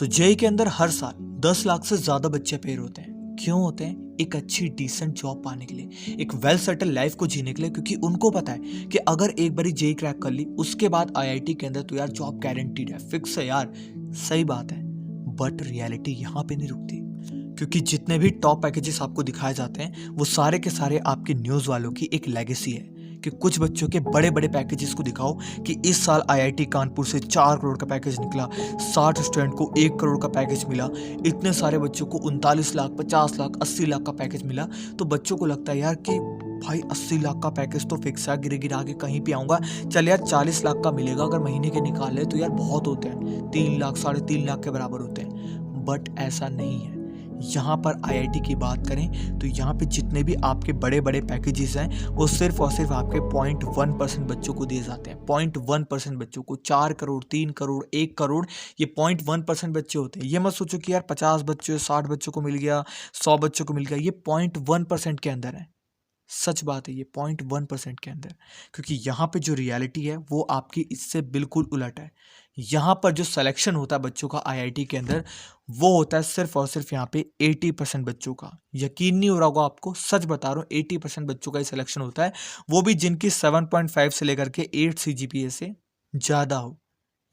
तो जेई के अंदर हर साल 10 लाख से ज्यादा बच्चे अपेयर होते हैं। क्यों होते हैं? एक अच्छी डिसेंट जॉब पाने के लिए, एक वेल सेटल लाइफ को जीने के लिए, क्योंकि उनको पता है कि अगर एक बारी जेई क्रैक कर ली उसके बाद आईआईटी के अंदर तो यार जॉब गारंटीड है, फिक्स है यार। सही बात है, बट रियलिटी यहाँ पे नहीं रुकती, क्योंकि जितने भी टॉप पैकेजेस आपको दिखाए जाते हैं वो सारे के सारे आपके न्यूज़ वालों की एक लेगेसी है कि कुछ बच्चों के बड़े बड़े पैकेजेस को दिखाओ कि इस साल आईआईटी कानपुर से 4 करोड़ का पैकेज निकला, 60 स्टूडेंट को 1 करोड़ का पैकेज मिला, इतने सारे बच्चों को 39 लाख, 50 लाख, 80 लाख का पैकेज मिला। तो बच्चों को लगता है यार कि भाई 80 लाख का पैकेज तो फिक्स है, गिरे गिरा के कहीं पे आऊँगा, चल यार 40 लाख का मिलेगा, अगर महीने के निकाले तो यार बहुत होते हैं, 3 लाख, 3.5 लाख के बराबर होते हैं। बट ऐसा नहीं है। यहाँ पर आईआईटी की बात करें तो यहाँ पे जितने भी आपके बड़े बड़े पैकेजेस हैं वो सिर्फ और सिर्फ आपके 0.1% बच्चों को दिए जाते हैं। 0.1% बच्चों को 4 करोड़, 3 करोड़, 1 करोड़, ये 0.1% बच्चे होते हैं। ये मत सोचो कि यार 50 बच्चे, 60 बच्चों को मिल गया, 100 बच्चों को मिल गया, ये 0.1% के अंदर है। सच बात है, ये 0.1% के अंदर, क्योंकि यहाँ पे जो रियलिटी है वो आपकी इससे बिल्कुल उलट है। यहाँ पर जो सिलेक्शन होता है बच्चों का आईआईटी के अंदर वो होता है सिर्फ और सिर्फ यहाँ पे 80% बच्चों का। यकीन नहीं हो रहा होगा आपको, सच बता रहा हूँ, 80% बच्चों का ही सिलेक्शन होता है, वो भी जिनकी 7.5 से लेकर के 8 सीजीपीए से ज़्यादा हो।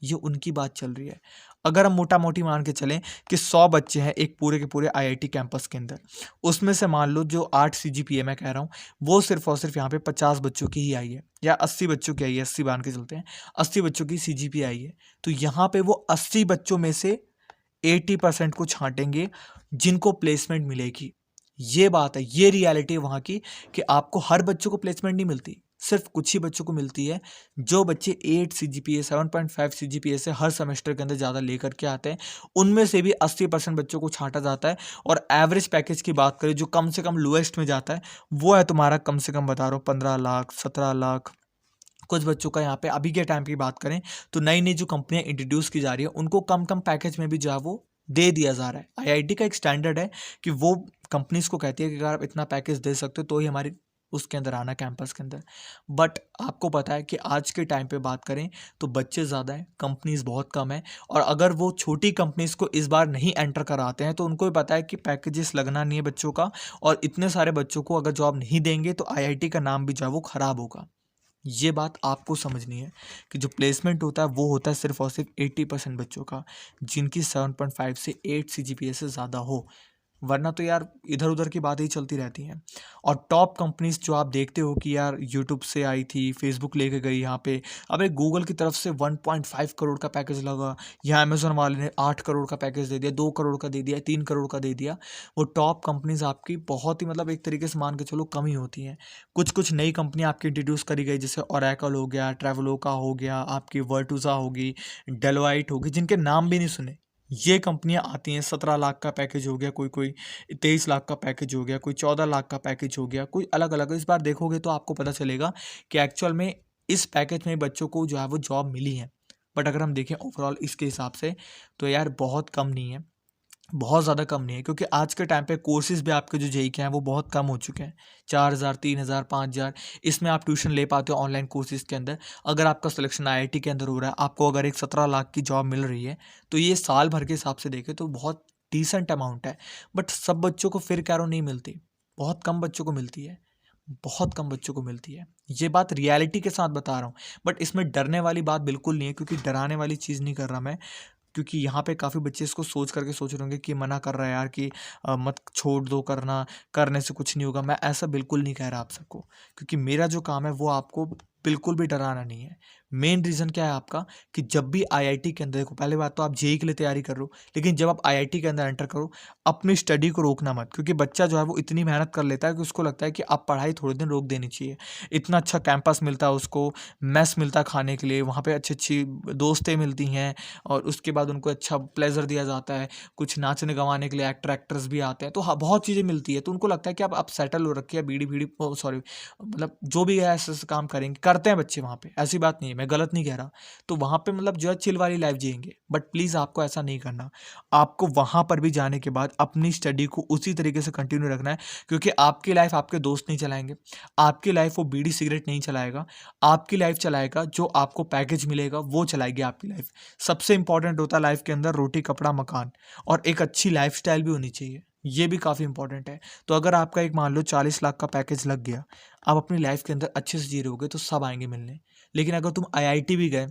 ये उनकी बात चल रही है। अगर हम मोटा मोटी मान के चलें कि 100 बच्चे हैं एक पूरे के पूरे आईआईटी कैंपस के अंदर, उसमें से मान लो जो 8 सीजीपीए मैं कह रहा हूँ वो सिर्फ और सिर्फ यहाँ पे 50 बच्चों की ही आई है, या 80 बच्चों की आई है, 80 मान के चलते हैं, 80 बच्चों की सीजीपीए आई है। तो यहाँ पे वो 80 बच्चों में से 80% को छांटेंगे जिनको प्लेसमेंट मिलेगी। ये बात है, ये रियलिटी है वहाँ की कि आपको हर बच्चों को प्लेसमेंट नहीं मिलती, सिर्फ कुछ ही बच्चों को मिलती है। जो बच्चे 8 सीजीपीए, 7.5 सीजीपीए से हर सेमेस्टर के अंदर ज़्यादा लेकर के आते हैं उनमें से भी 80% बच्चों को छांटा जाता है। और एवरेज पैकेज की बात करें जो कम से कम लोएस्ट में जाता है वो है तुम्हारा, कम से कम बता रहा हूँ, 15 लाख, 17 लाख। कुछ बच्चों का यहाँ पे अभी के टाइम की बात करें तो नई नई जो कंपनियां इंट्रोड्यूस की जा रही है उनको कम कम पैकेज में भी जो है वो दे दिया जा रहा है। आईआईटी का एक स्टैंडर्ड है कि वो कंपनीज को कहती है कि अगर आप इतना पैकेज दे सकते हो तो ही हमारी उसके अंदर आना, कैंपस के अंदर। बट आपको पता है कि आज के टाइम पे बात करें तो बच्चे ज़्यादा हैं, कंपनीज बहुत कम है, और अगर वो छोटी कंपनीज को इस बार नहीं एंटर कराते हैं तो उनको भी पता है कि पैकेजेस लगना नहीं है बच्चों का, और इतने सारे बच्चों को अगर जॉब नहीं देंगे तो आईआईटी का नाम भी जो है वो ख़राब होगा। ये बात आपको समझनी है कि जो प्लेसमेंट होता है वो होता है सिर्फ और सिर्फ 80% बच्चों का जिनकी 7.5 से 8 सीजीपीए से ज़्यादा हो, वरना तो यार इधर उधर की बातें ही चलती रहती हैं। और टॉप कंपनीज जो आप देखते हो कि यार यूट्यूब से आई थी, फेसबुक लेके गई यहाँ पे, अबे गूगल की तरफ से 1.5 करोड़ का पैकेज लगा, यहाँ अमेजोन वाले ने 8 करोड़ का पैकेज दे दिया, 2 करोड़ का दे दिया, 3 करोड़ का दे दिया। वो टॉप कंपनीज आपकी बहुत ही मतलब एक तरीके से मान के चलो कम ही होती हैं। कुछ कुछ नई कंपनियाँ आपकी इंट्रोड्यूस करी गई, जैसे ओरेकल हो गया, ट्रेवलोका हो गया, आपकी वर्टूजा होगी, डेलोइट होगी, जिनके नाम भी नहीं सुने। ये कंपनियां आती हैं, 17 लाख का पैकेज हो गया, कोई कोई 23 लाख का पैकेज हो गया, कोई 14 लाख का पैकेज हो गया, कोई अलग अलग। इस बार देखोगे तो आपको पता चलेगा कि एक्चुअल में इस पैकेज में बच्चों को जो है वो जॉब मिली है। बट अगर हम देखें ओवरऑल इसके हिसाब से तो यार बहुत कम नहीं है, बहुत ज़्यादा कम नहीं है, क्योंकि आज के टाइम पे कोर्सेज भी आपके जो जेई के हैं वो बहुत कम हो चुके हैं। 4,000, 3,000, 5,000 इसमें आप ट्यूशन ले पाते हो ऑनलाइन कोर्सेज के अंदर। अगर आपका सिलेक्शन आईआईटी के अंदर हो रहा है, आपको अगर एक 17 लाख की जॉब मिल रही है तो ये साल भर के हिसाब से देखें तो बहुत डिसेंट अमाउंट है। बट सब बच्चों को फिर कैरो नहीं मिलती, बहुत कम बच्चों को मिलती है, बहुत कम बच्चों को मिलती है। ये बात रियलिटी के साथ बता रहा हूँ, बट इसमें डरने वाली बात बिल्कुल नहीं है, क्योंकि डराने वाली चीज़ नहीं कर रहा मैं। क्योंकि यहाँ पे काफ़ी बच्चे इसको सोच करके सोच रहे होंगे कि मना कर रहा है यार कि मत छोड़ दो करना, करने से कुछ नहीं होगा। मैं ऐसा बिल्कुल नहीं कह रहा आप सबको, क्योंकि मेरा जो काम है वो आपको बिल्कुल भी डराना नहीं है। मेन रीज़न क्या है आपका कि जब भी आईआईटी के अंदर देखो, पहले बात तो आप जेई के लिए तैयारी कर रहे हो, लेकिन जब आप आईआईटी के अंदर एंटर करो अपनी स्टडी को रोकना मत, क्योंकि बच्चा जो है वो इतनी मेहनत कर लेता है कि उसको लगता है कि अब पढ़ाई थोड़े दिन रोक देनी चाहिए। इतना अच्छा कैंपस मिलता है उसको, मेस मिलता है खाने के लिए, वहाँ पे अच्छी अच्छी दोस्तें मिलती हैं, और उसके बाद उनको अच्छा प्लेजर दिया जाता है, कुछ नाचने गंवाने के लिए एक्ट्रेस भी आते हैं, तो हाँ बहुत चीज़ें मिलती है। तो उनको लगता है कि अब सेटल हो रखी है, बीड़ी बीड़ी सॉरी मतलब जो भी है ऐसे ऐसे काम करेंगे, करते हैं बच्चे वहाँ पे, ऐसी बात नहीं है। मैं गलत नहीं कह रहा, तो वहाँ पे मतलब जो है चिल वाली लाइफ जिएंगे, बट प्लीज़ आपको ऐसा नहीं करना। आपको वहाँ पर भी जाने के बाद अपनी स्टडी को उसी तरीके से कंटिन्यू रखना है, क्योंकि आपकी लाइफ आपके दोस्त नहीं चलाएंगे, आपकी लाइफ वो बीड़ी सिगरेट नहीं चलाएगा, आपकी लाइफ चलाएगा जो आपको पैकेज मिलेगा वो चलाएगी आपकी लाइफ। सबसे इंपॉर्टेंट होता है लाइफ के अंदर रोटी कपड़ा मकान, और एक अच्छी लाइफस्टाइल भी होनी चाहिए, ये भी काफ़ी इंपॉर्टेंट है। तो अगर आपका एक मान लो 40 लाख का पैकेज लग गया, आप अपनी लाइफ के अंदर अच्छे से जी रहे होगे तो सब आएंगे मिलने। लेकिन अगर तुम आईआईटी भी गए,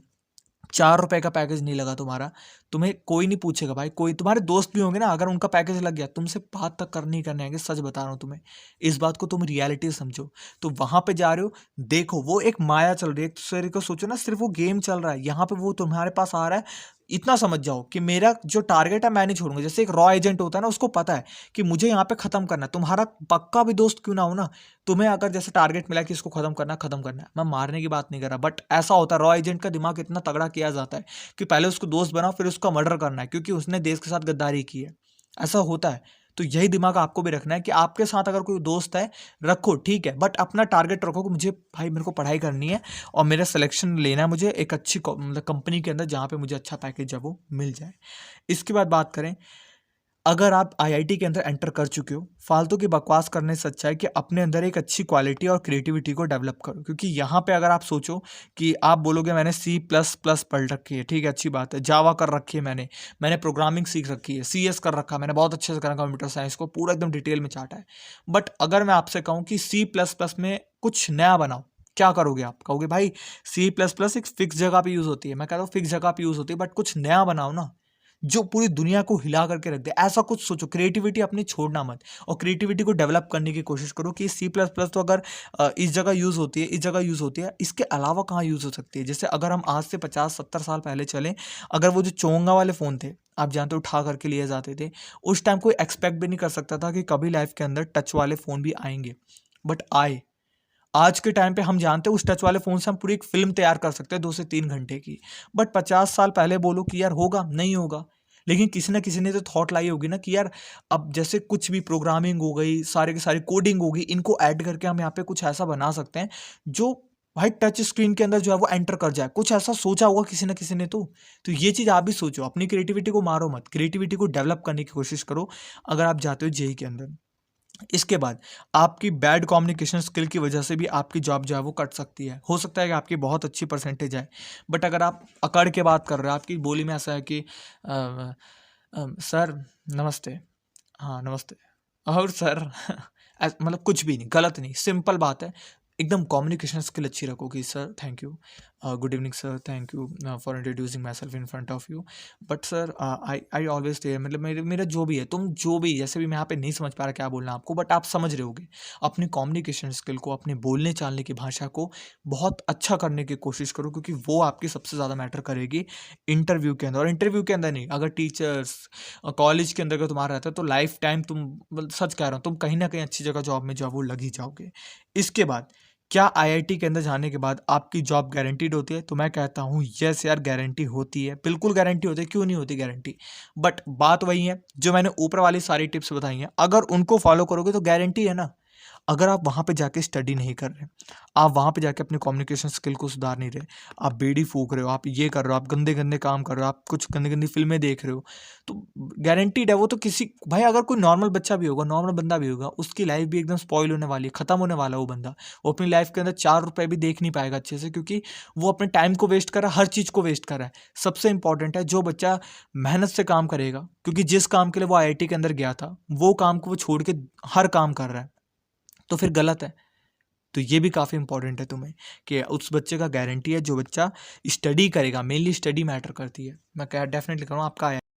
4 रुपए का पैकेज नहीं लगा तुम्हारा, तुम्हें कोई नहीं पूछेगा भाई, कोई तुम्हारे दोस्त भी होंगे ना, अगर उनका पैकेज लग गया तुमसे बात तक करने ही करने आएंगे, सच बता रहा हूँ तुम्हें। इस बात को तुम रियलिटी समझो। तो वहां पे जा रहे हो, देखो वो एक माया चल रही है, एक दूसरे को सोचो ना, सिर्फ वो गेम चल रहा है, यहाँ पे वो तुम्हारे पास आ रहा है। इतना समझ जाओ कि मेरा जो टारगेट है मैं नहीं छोड़ूंगा। जैसे एक रॉ एजेंट होता है ना, उसको पता है कि मुझे यहाँ पे खत्म करना है, तुम्हारा पक्का भी दोस्त क्यों ना हो ना, तुम्हें अगर जैसे टारगेट मिला कि इसको खत्म करना है, खत्म करना है, मैं मारने की बात नहीं कर रहा, बट ऐसा होता है, रॉ एजेंट का दिमाग इतना तगड़ा किया जाता है कि पहले उसको दोस्त बनाओ फिर उसका मर्डर करना है, क्योंकि उसने देश के साथ गद्दारी की है। ऐसा होता है। तो यही दिमाग आपको भी रखना है कि आपके साथ अगर कोई दोस्त है, रखो ठीक है, बट अपना टारगेट रखो कि मुझे भाई मेरे को पढ़ाई करनी है और मेरा सिलेक्शन लेना है, मुझे एक अच्छी मतलब कंपनी के अंदर जहाँ पे मुझे अच्छा पैकेज है वो मिल जाए। इसके बाद बात करें, अगर आप आईआईटी के अंदर एंटर कर चुके हो, फालतू की बकवास करने से अच्छा है कि अपने अंदर एक अच्छी क्वालिटी और क्रिएटिविटी को डेवलप करो। क्योंकि यहाँ पे अगर आप सोचो कि आप बोलोगे मैंने C++ पढ़ रखी है, ठीक है अच्छी बात है, जावा कर रखी है, मैंने प्रोग्रामिंग सीख रखी है, CS कर रखा है, मैंने बहुत अच्छे से करा कंप्यूटर साइंस को पूरा एकदम डिटेल में चाटा है। बट अगर मैं आपसे कहूँ कि C++ में कुछ नया बनाओ, क्या करोगे आप? कहोगे भाई C++ एक फिक्स जगह पे यूज होती है। मैं कहता हूँ फिक्स जगह पे यूज होती है, बट कुछ नया बनाओ ना जो पूरी दुनिया को हिला करके रख दे। ऐसा कुछ सोचो, क्रिएटिविटी अपनी छोड़ना मत, और क्रिएटिविटी को डेवलप करने की कोशिश करो कि C++ तो अगर इस जगह यूज़ होती है, इस जगह यूज़ होती है, इसके अलावा कहाँ यूज़ हो सकती है। जैसे अगर हम आज से 50-70 साल पहले चलें, अगर वो जो चोंगा वाले फ़ोन थे, आप जानते हो उठा करके लिए जाते थे, उस टाइम कोई एक्सपेक्ट भी नहीं कर सकता था कि कभी लाइफ के अंदर टच वाले फ़ोन भी आएंगे, बट आए। आज के टाइम पे हम जानते हैं उस टच वाले फ़ोन से हम पूरी एक फ़िल्म तैयार कर सकते हैं 2 से 3 घंटे की। बट 50 साल पहले बोलो कि यार होगा, नहीं होगा। लेकिन किसी न किसी ने तो थॉट लाई होगी ना कि यार अब जैसे कुछ भी प्रोग्रामिंग हो गई, सारे की सारी कोडिंग होगी, इनको ऐड करके हम यहाँ पे कुछ ऐसा बना सकते हैं जो भाई टच स्क्रीन के अंदर जो है वो एंटर कर जाए। कुछ ऐसा सोचा होगा किसी न किसी ने तो। तो ये चीज़ आप भी सोचो, अपनी क्रिएटिविटी को मारो मत, क्रिएटिविटी को डेवलप करने की कोशिश करो अगर आप जाते हो जेईई के अंदर। इसके बाद आपकी बैड कम्युनिकेशन स्किल की वजह से भी आपकी जॉब जो है वो कट सकती है। हो सकता है कि आपकी बहुत अच्छी परसेंटेज आए, बट अगर आप अकड़ के बात कर रहे हो, आपकी बोली में ऐसा है कि सर नमस्ते, हाँ नमस्ते, और सर मतलब कुछ भी नहीं, गलत नहीं, सिंपल बात है। एकदम कम्युनिकेशन स्किल अच्छी रखो कि sir thank you, good evening sir, thank you for introducing myself in front of you, but sir I always there, मतलब मेरा जो भी है, तुम जो भी, जैसे भी मैं यहाँ पे नहीं समझ पा रहा क्या बोलना आपको, बट आप समझ रहे होगे। अपनी कम्युनिकेशन स्किल को, अपने बोलने चालने की भाषा को बहुत अच्छा करने की कोशिश करो, क्योंकि वो आपकी सबसे ज़्यादा मैटर करेगी इंटरव्यू के अंदर। और इंटरव्यू के अंदर नहीं, अगर टीचर्स कॉलेज के अंदर अगर तुम्हारा रहता है तो लाइफ टाइम तुम, मतलब सच कह रहा हूँ, तुम कहीं ना कहीं अच्छी जगह जॉब में जो है वो लग ही जाओगे। इसके बाद क्या आईआईटी के अंदर जाने के बाद आपकी जॉब गारंटीड होती है? तो मैं कहता हूँ यस यार, गारंटी होती है, बिल्कुल गारंटी होती है, क्यों नहीं होती गारंटी। बट बात वही है जो मैंने ऊपर वाली सारी टिप्स बताई हैं, अगर उनको फॉलो करोगे तो गारंटी है ना। अगर आप वहाँ पे जाके स्टडी नहीं कर रहे, आप वहाँ पे जाके अपने कम्युनिकेशन स्किल को सुधार नहीं रहे, आप बीड़ी फूक रहे हो, आप ये कर रहे हो, आप गंदे गंदे काम कर रहे हो, आप कुछ गंदी गंदी फिल्में देख रहे हो, तो गारंटीड है वो तो किसी, भाई अगर कोई नॉर्मल बच्चा भी होगा, नॉर्मल बंदा भी होगा, उसकी लाइफ भी एकदम स्पॉइल होने वाली है, खत्म होने वाला है वो बंदा। वो अपनी लाइफ के अंदर 4 रुपए भी देख नहीं पाएगा अच्छे से, क्योंकि वो अपने टाइम को वेस्ट कर रहा है, हर चीज़ को वेस्ट कर रहा है। सबसे इंपॉर्टेंट है जो बच्चा मेहनत से काम करेगा, क्योंकि जिस काम के लिए वो आईआईटी के अंदर गया था वो काम को वो छोड़ के हर काम कर रहा है, तो फिर गलत है। तो ये भी काफ़ी इंपॉर्टेंट है तुम्हें कि उस बच्चे का गारंटी है जो बच्चा स्टडी करेगा, मेनली स्टडी मैटर करती है। मैं क्या डेफिनेटली करूँ आपका